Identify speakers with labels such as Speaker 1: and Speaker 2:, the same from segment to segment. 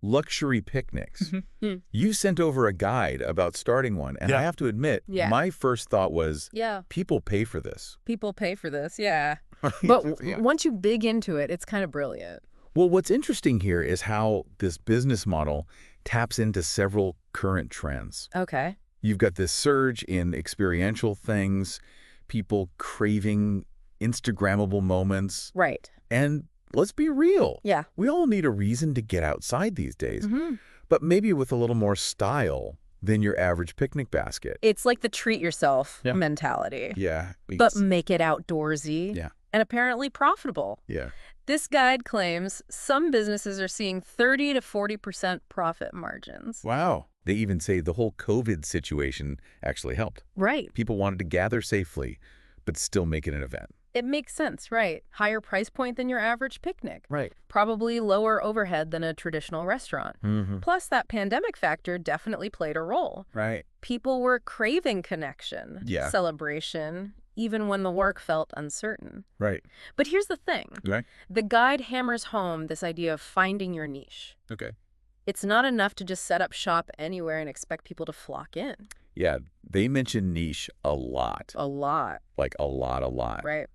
Speaker 1: luxury picnics.
Speaker 2: Mhm.
Speaker 1: You sent over a guide about starting one, and I have to admit, my first thought was, people pay for this.
Speaker 2: People pay for this, But once you dig into it, it's kind of brilliant.
Speaker 1: Well, what's interesting here is how this business model taps into several current trends.
Speaker 2: Okay.
Speaker 1: You've got this surge in experiential things, people craving Instagrammable moments.
Speaker 2: Right.
Speaker 1: And let's be real.
Speaker 2: Yeah.
Speaker 1: We all need a reason to get outside these days, but maybe with a little more style than your average picnic basket.
Speaker 2: It's like the treat yourself mentality.
Speaker 1: Yeah.
Speaker 2: But make it outdoorsy.
Speaker 1: Yeah.
Speaker 2: And apparently profitable.
Speaker 1: Yeah.
Speaker 2: This guide claims some businesses are seeing 30 to 40% profit margins.
Speaker 1: Wow. They even say the whole COVID situation actually helped.
Speaker 2: Right.
Speaker 1: People wanted to gather safely, but still make it an event.
Speaker 2: It makes sense, right? Higher price point than your average picnic.
Speaker 1: Right.
Speaker 2: Probably lower overhead than a traditional restaurant. Plus, that pandemic factor definitely played a role.
Speaker 1: Right.
Speaker 2: People were craving connection, celebration, even when the work felt uncertain.
Speaker 1: Right.
Speaker 2: But here's the thing.
Speaker 1: Right.
Speaker 2: The guide hammers home this idea of finding your niche.
Speaker 1: Okay.
Speaker 2: It's not enough to just set up shop anywhere and expect people to flock in.
Speaker 1: Yeah, they mention niche a lot.
Speaker 2: A lot.
Speaker 1: Like a lot.
Speaker 2: Right.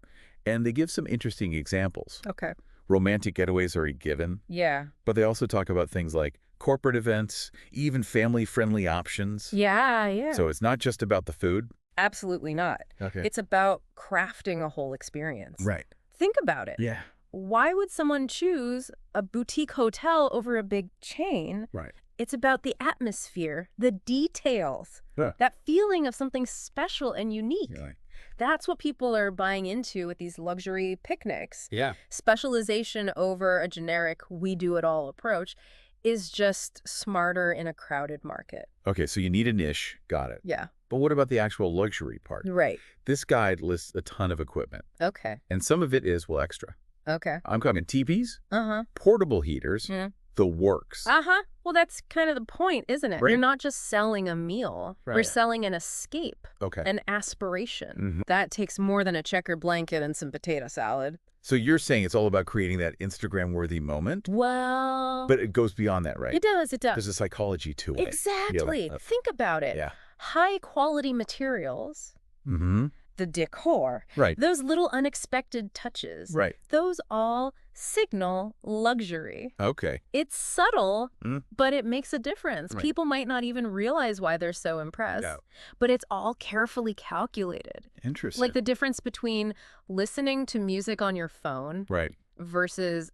Speaker 1: And they give some interesting examples.
Speaker 2: Okay.
Speaker 1: Romantic getaways are a given.
Speaker 2: Yeah.
Speaker 1: But they also talk about things like corporate events, even family-friendly options.
Speaker 2: Yeah.
Speaker 1: So it's not just about the food.
Speaker 2: Absolutely not.
Speaker 1: Okay.
Speaker 2: It's about crafting a whole experience.
Speaker 1: Right.
Speaker 2: Think about it.
Speaker 1: Yeah.
Speaker 2: Why would someone choose a boutique hotel over a big chain?
Speaker 1: Right.
Speaker 2: It's about the atmosphere, the details, that feeling of something special and unique.
Speaker 1: Right.
Speaker 2: That's what people are buying into with these luxury picnics.
Speaker 1: Yeah.
Speaker 2: Specialization over a generic we-do-it-all approach is just smarter in a crowded market.
Speaker 1: Okay, so you need a niche. Got it.
Speaker 2: Yeah.
Speaker 1: But what about the actual luxury part?
Speaker 2: Right.
Speaker 1: This guide lists a ton of equipment.
Speaker 2: Okay.
Speaker 1: And some of it is, well, extra.
Speaker 2: Okay.
Speaker 1: I'm talking teepees,
Speaker 2: Uh-huh.
Speaker 1: portable heaters, the works.
Speaker 2: Uh-huh. Well, that's kind of the point, isn't it?
Speaker 1: Right.
Speaker 2: You're not just selling a meal.
Speaker 1: Right.
Speaker 2: We're selling an escape,
Speaker 1: Okay.
Speaker 2: an aspiration. That takes more than a checkered blanket and some potato salad.
Speaker 1: So you're saying it's all about creating that Instagram-worthy moment?
Speaker 2: Well...
Speaker 1: But it goes beyond that, right?
Speaker 2: It does.
Speaker 1: There's a psychology to it.
Speaker 2: Exactly. Think about it.
Speaker 1: Yeah.
Speaker 2: High-quality materials, the decor,
Speaker 1: Right.
Speaker 2: those little unexpected touches,
Speaker 1: Right.
Speaker 2: those all signal luxury.
Speaker 1: Okay.
Speaker 2: It's subtle, but it makes a difference.
Speaker 1: Right.
Speaker 2: People might not even realize why they're so impressed,
Speaker 1: Yeah.
Speaker 2: but it's all carefully calculated.
Speaker 1: Interesting.
Speaker 2: Like the difference between listening to music on your phone
Speaker 1: Right.
Speaker 2: versus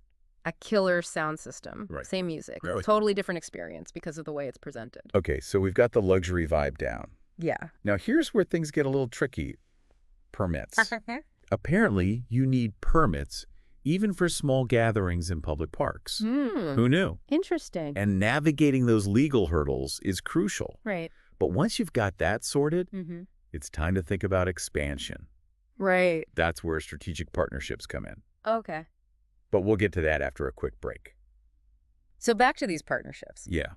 Speaker 2: a killer sound system.
Speaker 1: Right.
Speaker 2: Same music.
Speaker 1: Right.
Speaker 2: Totally different experience because of the way it's presented.
Speaker 1: Okay, so we've got the luxury vibe down.
Speaker 2: Yeah.
Speaker 1: Now here's where things get a little tricky. Permits. Apparently, you need permits even for small gatherings in public parks. Who knew?
Speaker 2: Interesting.
Speaker 1: And navigating those legal hurdles is crucial.
Speaker 2: Right.
Speaker 1: But once you've got that sorted, it's time to think about expansion.
Speaker 2: Right.
Speaker 1: That's where strategic partnerships come in.
Speaker 2: Okay.
Speaker 1: But we'll get to that after a quick break.
Speaker 2: So back to these partnerships.
Speaker 1: Yeah.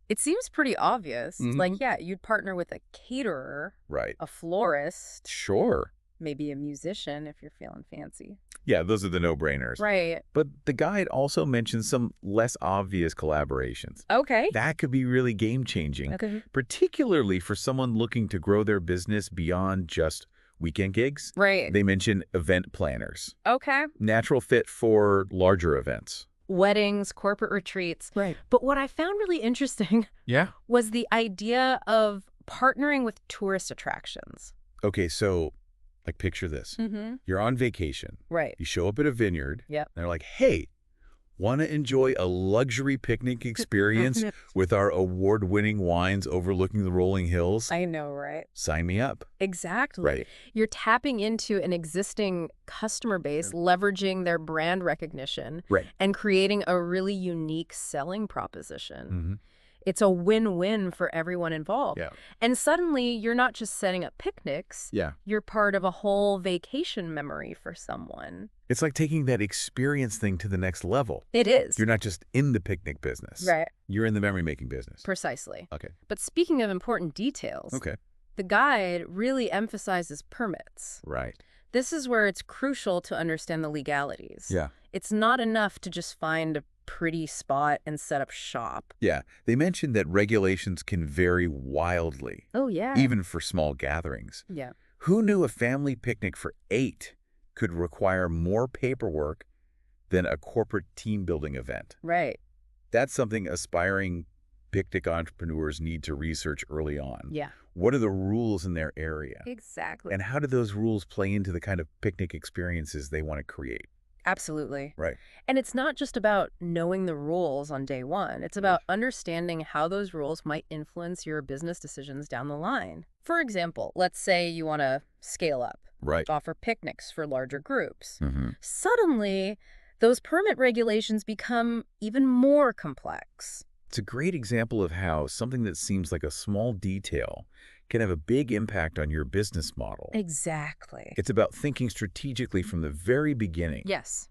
Speaker 2: It seems pretty obvious. Like, yeah, you'd partner with a caterer,
Speaker 1: Right.
Speaker 2: a florist,
Speaker 1: Sure.
Speaker 2: maybe a musician if you're feeling fancy.
Speaker 1: Yeah, those are the no-brainers.
Speaker 2: Right.
Speaker 1: But the guide also mentions some less obvious collaborations.
Speaker 2: Okay.
Speaker 1: That could be really game-changing,
Speaker 2: Okay.
Speaker 1: particularly for someone looking to grow their business beyond just weekend gigs.
Speaker 2: Right.
Speaker 1: They mention event planners.
Speaker 2: Okay.
Speaker 1: Natural fit for larger events.
Speaker 2: Weddings, corporate retreats.
Speaker 1: Right.
Speaker 2: But what I found really interesting
Speaker 1: Yeah.
Speaker 2: was the idea of partnering with tourist attractions.
Speaker 1: Okay, so like picture this. You're on vacation.
Speaker 2: Right.
Speaker 1: You show up at a vineyard.
Speaker 2: Yep.
Speaker 1: And they're like, hey, want to enjoy a luxury picnic experience with our award-winning wines overlooking the rolling hills?
Speaker 2: I know, right?
Speaker 1: Sign me up.
Speaker 2: Exactly.
Speaker 1: Right.
Speaker 2: You're tapping into an existing customer base, leveraging their brand recognition,
Speaker 1: Right.
Speaker 2: and creating a really unique selling proposition. It's a win-win for everyone involved.
Speaker 1: Yeah.
Speaker 2: And suddenly, you're not just setting up picnics.
Speaker 1: Yeah.
Speaker 2: You're part of a whole vacation memory for someone.
Speaker 1: It's like taking that experience thing to the next level.
Speaker 2: It is.
Speaker 1: You're not just in the picnic business.
Speaker 2: Right.
Speaker 1: You're in the memory-making business.
Speaker 2: Precisely.
Speaker 1: Okay.
Speaker 2: But speaking of important details,
Speaker 1: Okay.
Speaker 2: the guide really emphasizes permits.
Speaker 1: Right.
Speaker 2: This is where it's crucial to understand the legalities.
Speaker 1: Yeah.
Speaker 2: It's not enough to just find a pretty spot and set up shop.
Speaker 1: Yeah, they mentioned that regulations can vary wildly,
Speaker 2: Oh, yeah.
Speaker 1: even for small gatherings.
Speaker 2: Yeah.
Speaker 1: Who knew a family picnic for 8 could require more paperwork than a corporate team-building event?
Speaker 2: Right.
Speaker 1: That's something aspiring picnic entrepreneurs need to research early on.
Speaker 2: Yeah.
Speaker 1: What are the rules in their area?
Speaker 2: Exactly.
Speaker 1: And how do those rules play into the kind of picnic experiences they want to create?
Speaker 2: Absolutely.
Speaker 1: Right.
Speaker 2: And it's not just about knowing the rules on day one. It's about understanding how those rules might influence your business decisions down the line. For example, let's say you want to scale up,
Speaker 1: Right.
Speaker 2: offer picnics for larger groups.
Speaker 1: Mm-hmm.
Speaker 2: Suddenly, those permit regulations become even more complex.
Speaker 1: It's a great example of how something that seems like a small detail can have a big impact on your business model.
Speaker 2: Exactly.
Speaker 1: It's about thinking strategically from the very beginning.
Speaker 2: Yes.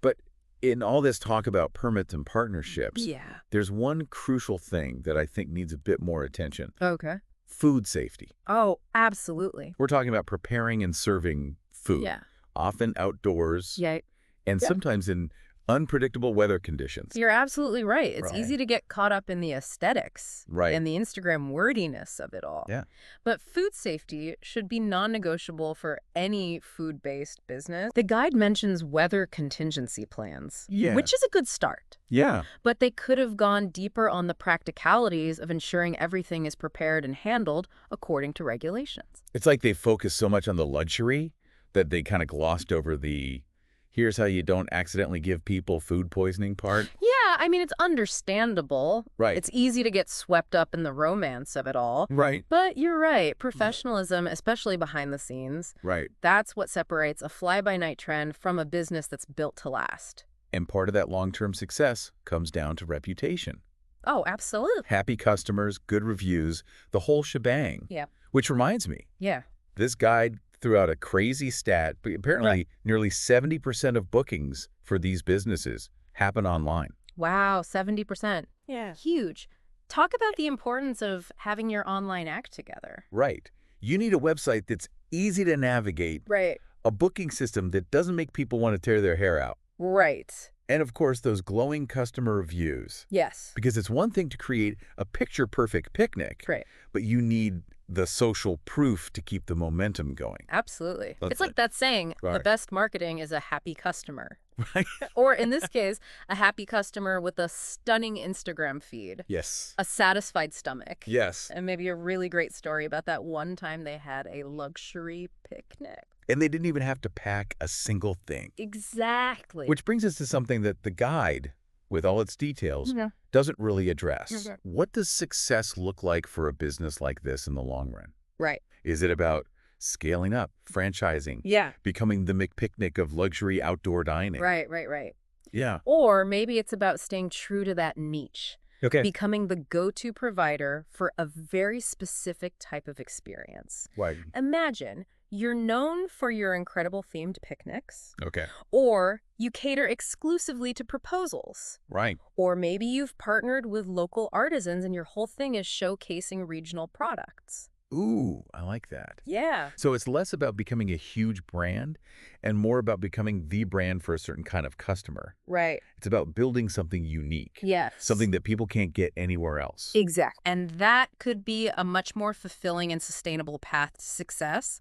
Speaker 1: But in all this talk about permits and partnerships,
Speaker 2: Yeah.
Speaker 1: there's one crucial thing that I think needs a bit more attention.
Speaker 2: Okay.
Speaker 1: Food safety.
Speaker 2: Oh, absolutely.
Speaker 1: We're talking about preparing and serving food,
Speaker 2: Yeah.
Speaker 1: often outdoors,
Speaker 2: Yeah.
Speaker 1: and sometimes in unpredictable weather conditions.
Speaker 2: You're absolutely right. It's
Speaker 1: Right.
Speaker 2: easy to get caught up in the aesthetics
Speaker 1: Right.
Speaker 2: and the Instagram wordiness of it all.
Speaker 1: Yeah.
Speaker 2: But food safety should be non-negotiable for any food-based business. The guide mentions weather contingency plans,
Speaker 1: Yeah.
Speaker 2: which is a good start.
Speaker 1: Yeah.
Speaker 2: But they could have gone deeper on the practicalities of ensuring everything is prepared and handled according to regulations.
Speaker 1: It's like they focused so much on the luxury that they kind of glossed over the here's how you don't accidentally give people food poisoning part.
Speaker 2: Yeah, I mean, it's understandable.
Speaker 1: Right.
Speaker 2: It's easy to get swept up in the romance of it all.
Speaker 1: Right.
Speaker 2: But you're right. Professionalism, especially behind the scenes,
Speaker 1: Right.
Speaker 2: that's what separates a fly-by-night trend from a business that's built to last.
Speaker 1: And part of that long-term success comes down to reputation.
Speaker 2: Oh, absolutely.
Speaker 1: Happy customers, good reviews, the whole shebang.
Speaker 2: Yeah.
Speaker 1: Which reminds me,
Speaker 2: Yeah.
Speaker 1: this guide threw out a crazy stat, but apparently nearly 70% of bookings for these businesses happen online.
Speaker 2: Wow, 70%.
Speaker 3: Yeah.
Speaker 2: Huge. Talk about the importance of having your online act together.
Speaker 1: Right. You need a website that's easy to navigate,
Speaker 2: Right.
Speaker 1: a booking system that doesn't make people want to tear their hair out,
Speaker 2: Right.
Speaker 1: and of course those glowing customer reviews.
Speaker 2: Yes.
Speaker 1: Because it's one thing to create a picture-perfect picnic,
Speaker 2: Right.
Speaker 1: but you need the social proof to keep the momentum going.
Speaker 2: Absolutely.
Speaker 1: That's
Speaker 2: It's like that saying, the
Speaker 1: Right.
Speaker 2: best marketing is a happy customer.
Speaker 1: Right?
Speaker 2: Or in this case, a happy customer with a stunning Instagram feed,
Speaker 1: Yes.
Speaker 2: a satisfied stomach,
Speaker 1: Yes.
Speaker 2: and maybe a really great story about that one time they had a luxury picnic.
Speaker 1: And they didn't even have to pack a single thing.
Speaker 2: Exactly.
Speaker 1: Which brings us to something that the guide, with all its details,
Speaker 2: Yeah.
Speaker 1: doesn't really address.
Speaker 2: Okay.
Speaker 1: What does success look like for a business like this in the long run?
Speaker 2: Right.
Speaker 1: Is it about scaling up, franchising,
Speaker 3: Yeah.
Speaker 1: becoming the McPicnic of luxury outdoor dining?
Speaker 2: Right.
Speaker 1: Yeah.
Speaker 2: Or maybe it's about staying true to that niche,
Speaker 1: Okay.
Speaker 2: becoming the go-to provider for a very specific type of experience.
Speaker 1: Why?
Speaker 2: Imagine you're known for your incredible themed picnics,
Speaker 1: Okay.
Speaker 2: or you cater exclusively to proposals,
Speaker 1: Right.
Speaker 2: or maybe you've partnered with local artisans and your whole thing is showcasing regional products.
Speaker 1: Ooh, I like that.
Speaker 2: Yeah.
Speaker 1: So it's less about becoming a huge brand and more about becoming the brand for a certain kind of customer.
Speaker 2: Right.
Speaker 1: It's about building something unique,
Speaker 2: Yes.
Speaker 1: something that people can't get anywhere else.
Speaker 2: Exactly. And that could be a much more fulfilling and sustainable path to success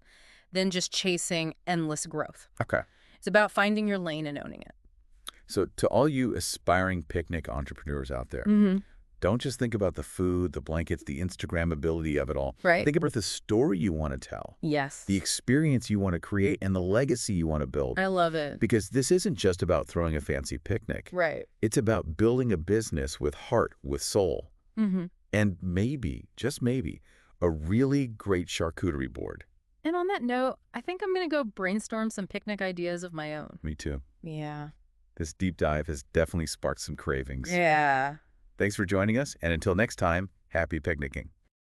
Speaker 2: than just chasing endless growth.
Speaker 1: Okay.
Speaker 2: It's about finding your lane and owning it.
Speaker 1: So to all you aspiring picnic entrepreneurs out there,
Speaker 2: Mm-hmm.
Speaker 1: don't just think about the food, the blankets, the Instagrammability of it all.
Speaker 2: Right.
Speaker 1: Think about the story you want to tell,
Speaker 2: Yes.
Speaker 1: the experience you want to create, and the legacy you want to build.
Speaker 2: I love it.
Speaker 1: Because this isn't just about throwing a fancy picnic.
Speaker 2: Right.
Speaker 1: It's about building a business with heart, with soul,
Speaker 2: Mm-hmm.
Speaker 1: and maybe, just maybe, a really great charcuterie board.
Speaker 2: And on that note, I think I'm going to go brainstorm some picnic ideas of my own.
Speaker 1: Me too.
Speaker 2: Yeah.
Speaker 1: This deep dive has definitely sparked some cravings.
Speaker 2: Yeah.
Speaker 1: Thanks for joining us, and until next time, happy picnicking.